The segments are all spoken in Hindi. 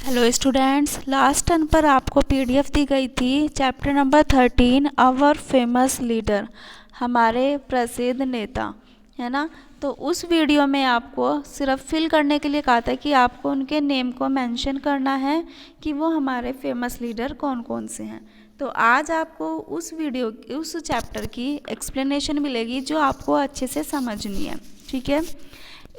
हेलो स्टूडेंट्स, लास्ट टर्न पर आपको पीडीएफ दी गई थी chapter number 13 our famous leader, हमारे प्रसिद्ध नेता, है ना। तो उस वीडियो में आपको सिर्फ फिल करने के लिए कहा था कि आपको उनके नेम को मेंशन करना है कि वो हमारे फेमस लीडर कौन कौन से हैं। तो आज आपको उस चैप्टर की एक्सप्लेनेशन मिलेगी जो आपको अच्छे से समझनी है, ठीक है।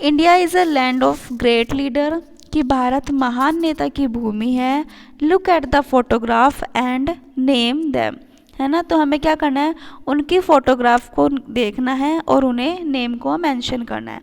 India is a land of great leader, कि भारत महान नेता की भूमि है। Look at the photograph and name them, है ना। तो हमें क्या करना है, उनकी फ़ोटोग्राफ को देखना है और उन्हें नेम को मेंशन करना है।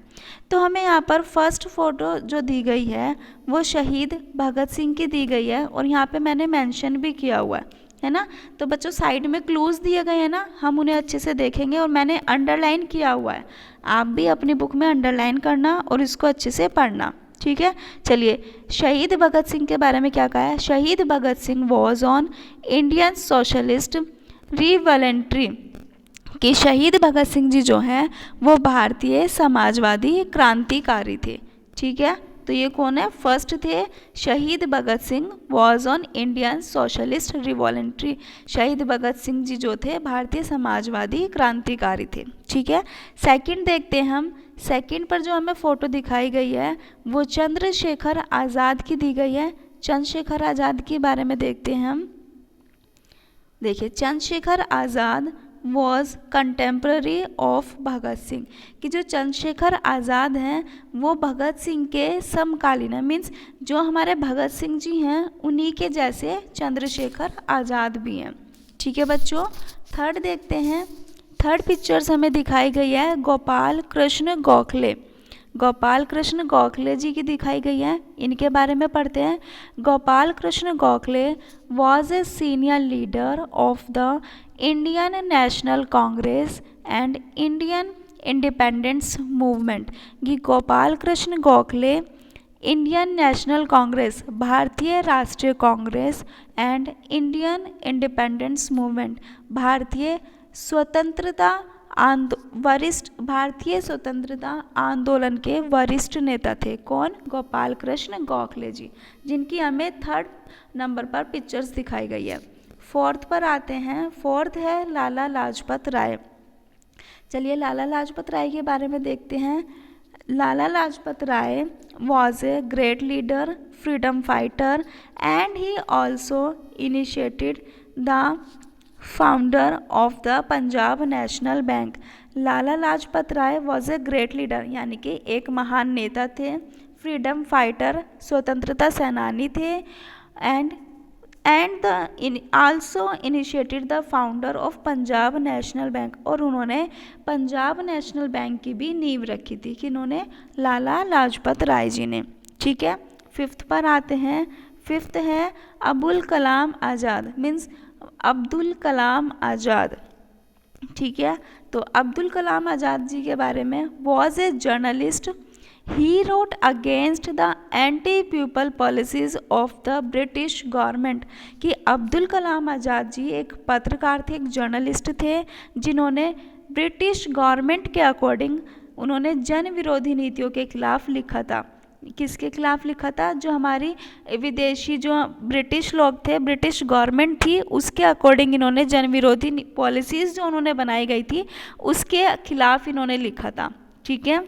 तो हमें यहाँ पर फर्स्ट फ़ोटो जो दी गई है वो शहीद भगत सिंह की दी गई है और यहाँ पे मैंने मेंशन भी किया हुआ है ना। तो बच्चों साइड में क्लूज़ दिए गए हैं ना, हम उन्हें अच्छे से देखेंगे और मैंने अंडरलाइन किया हुआ है। आप भी अपनी बुक में अंडरलाइन करना और इसको अच्छे से पढ़ना, ठीक है। चलिए, शहीद भगत सिंह के बारे में क्या कहा है। शहीद Bhagat Singh was an Indian socialist revolutionary, कि शहीद भगत सिंह जी जो हैं वो भारतीय समाजवादी क्रांतिकारी थे, ठीक है। तो ये कौन है, फर्स्ट थे शहीद Bhagat Singh was an Indian socialist revolutionary. शहीद भगत सिंह जी जो थे भारतीय समाजवादी क्रांतिकारी थे, ठीक है। सेकंड देखते हैं हम, सेकंड पर जो हमें फ़ोटो दिखाई गई है वो चंद्रशेखर आज़ाद की दी गई है। चंद्रशेखर आज़ाद के बारे में देखते हैं हम। देखिए, Chandrashekhar Azad was contemporary of Bhagat Singh, कि जो चंद्रशेखर आज़ाद हैं वो भगत सिंह के समकालीन है। मीन्स जो हमारे भगत सिंह जी हैं उन्हीं के जैसे चंद्रशेखर आज़ाद भी हैं, ठीक है बच्चों। थर्ड देखते हैं, थर्ड पिक्चर्स हमें दिखाई गई है गोपाल कृष्ण गोखले। गोपाल कृष्ण गोखले जी की दिखाई गई है, इनके बारे में पढ़ते हैं। Gopal Krishna Gokhale was a senior leader of the Indian national Congress and Indian independence movement, कि गोपाल कृष्ण गोखले इंडियन नेशनल कांग्रेस, भारतीय राष्ट्रीय Congress and Indian independence movement, भारतीय स्वतंत्रता भारतीय स्वतंत्रता आंदोलन के वरिष्ठ नेता थे। कौन, गोपाल कृष्ण गोखले जी, जिनकी हमें थर्ड नंबर पर पिक्चर्स दिखाई गई है। फोर्थ पर आते हैं, फोर्थ है लाला लाजपत राय। चलिए, लाला लाजपत राय के बारे में देखते हैं। Lala Lajpat Rai was a great leader, freedom fighter and he also initiated the founder of the Punjab National Bank. Lala Lajpat Rai was a great leader, यानी कि एक महान नेता थे, फ्रीडम फाइटर स्वतंत्रता सेनानी थे, and also initiated the founder of Punjab National bank, और उन्होंने पंजाब नेशनल बैंक की भी नींव रखी थी, कि इन्होंने लाला लाजपत राय जी ने, ठीक है। फिफ्थ पर आते हैं, फिफ्थ है अबुल कलाम आज़ाद, मीन्स अब्दुल कलाम आज़ाद, ठीक है। तो अब्दुल कलाम आज़ाद जी के बारे में, was a journalist, he wrote against the anti people policies of the British government, कि अब्दुल कलाम आज़ाद जी एक पत्रकार थे, एक जर्नलिस्ट थे, जिन्होंने ब्रिटिश गवर्नमेंट के अकॉर्डिंग उन्होंने जन विरोधी नीतियों के खिलाफ लिखा था। किसके खिलाफ लिखा था, जो हमारी विदेशी जो ब्रिटिश लोग थे, ब्रिटिश गवर्नमेंट थी, उसके अकॉर्डिंग इन्होंने जन विरोधी पॉलिसीज़ जो उन्होंने बनाई गई थी उसके खिलाफ इन्होंने लिखा था, ठीक है।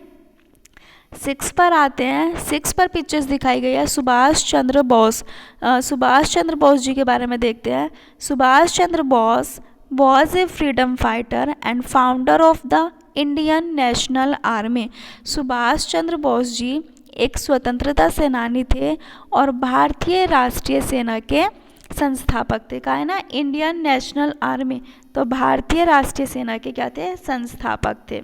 सिक्स पर आते हैं, सिक्स पर पिक्चर्स दिखाई गई है सुभाष चंद्र बोस। सुभाष चंद्र बोस जी के बारे में देखते हैं। Subhash Chandra Bose was a freedom fighter and founder of the Indian National Army. Subhash Chandra Bose ji एक स्वतंत्रता सेनानी थे और भारतीय राष्ट्रीय सेना के संस्थापक थे। कहा है ना, इंडियन नेशनल आर्मी, तो भारतीय राष्ट्रीय सेना के क्या थे, संस्थापक थे।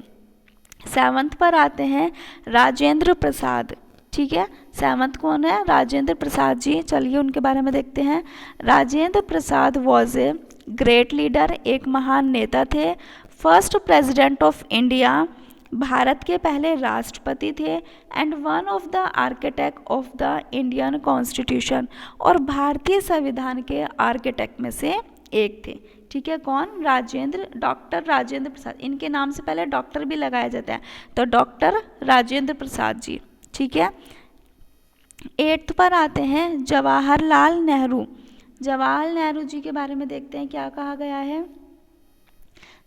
सेवंथ पर आते हैं राजेंद्र प्रसाद, ठीक है। सेवंथ कौन है, राजेंद्र प्रसाद जी। चलिए उनके बारे में देखते हैं। Rajendra Prasad was a great leader, एक महान नेता थे। First president of India, Bharat के पहले राष्ट्रपति थे, and one of the architect of the Indian constitution, और भारतीय संविधान के आर्किटेक्ट में से एक थे, ठीक है। कौन, डॉक्टर राजेंद्र प्रसाद, इनके नाम से पहले डॉक्टर भी लगाया जाता है, तो डॉक्टर राजेंद्र प्रसाद जी, ठीक है। 8th पर आते हैं जवाहरलाल नेहरू। जवाहरलाल नेहरू जी के बारे में देखते हैं क्या कहा गया है।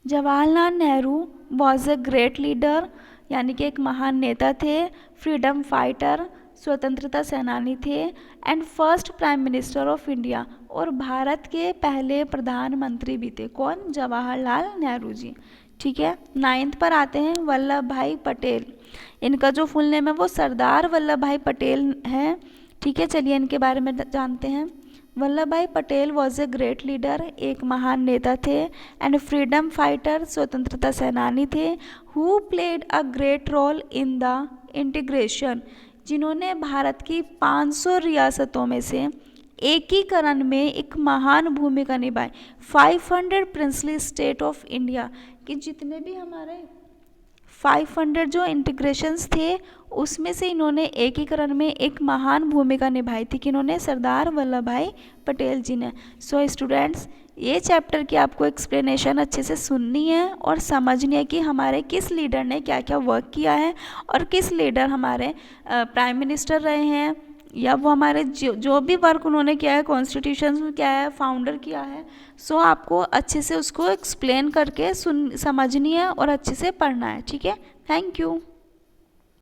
Jawaharlal Nehru was a great leader, यानी कि एक महान नेता थे, फ्रीडम फाइटर, स्वतंत्रता सेनानी थे, and first prime minister of India, और भारत के पहले प्रधानमंत्री भी थे। कौन? जवाहरलाल नेहरू जी। ठीक है। 9th पर आते हैं वल्लभ भाई पटेल। इनका जो फुल नेम है वो सरदार वल्लभ भाई पटेल है। ठीक है, चलिए इनके बारे में जानते हैं। वल्लभ भाई Patel was a great leader, एक महान नेता थे, एंड फ्रीडम फाइटर, स्वतंत्रता सेनानी थे, who played a great role in the integration, जिन्होंने भारत की 500 रियासतों में से एकीकरण में एक महान भूमिका निभाई। 500 प्रिंसली स्टेट ऑफ इंडिया, कि जितने भी हमारे 500 जो इंटीग्रेशंस थे उसमें से इन्होंने एकीकरण में एक महान भूमिका निभाई थी, कि इन्होंने सरदार वल्लभ भाई पटेल जी ने। सो स्टूडेंट्स, ये चैप्टर की आपको एक्सप्लेनेशन अच्छे से सुननी है और समझनी है कि हमारे किस लीडर ने क्या क्या वर्क किया है, और किस लीडर हमारे प्राइम मिनिस्टर रहे हैं, या वो हमारे जो भी वर्क उन्होंने किया है, कॉन्स्टिट्यूशन में क्या है, फाउंडर किया है। सो आपको अच्छे से उसको एक्सप्लेन करके समझनी है और अच्छे से पढ़ना है। ठीक है, थैंक यू।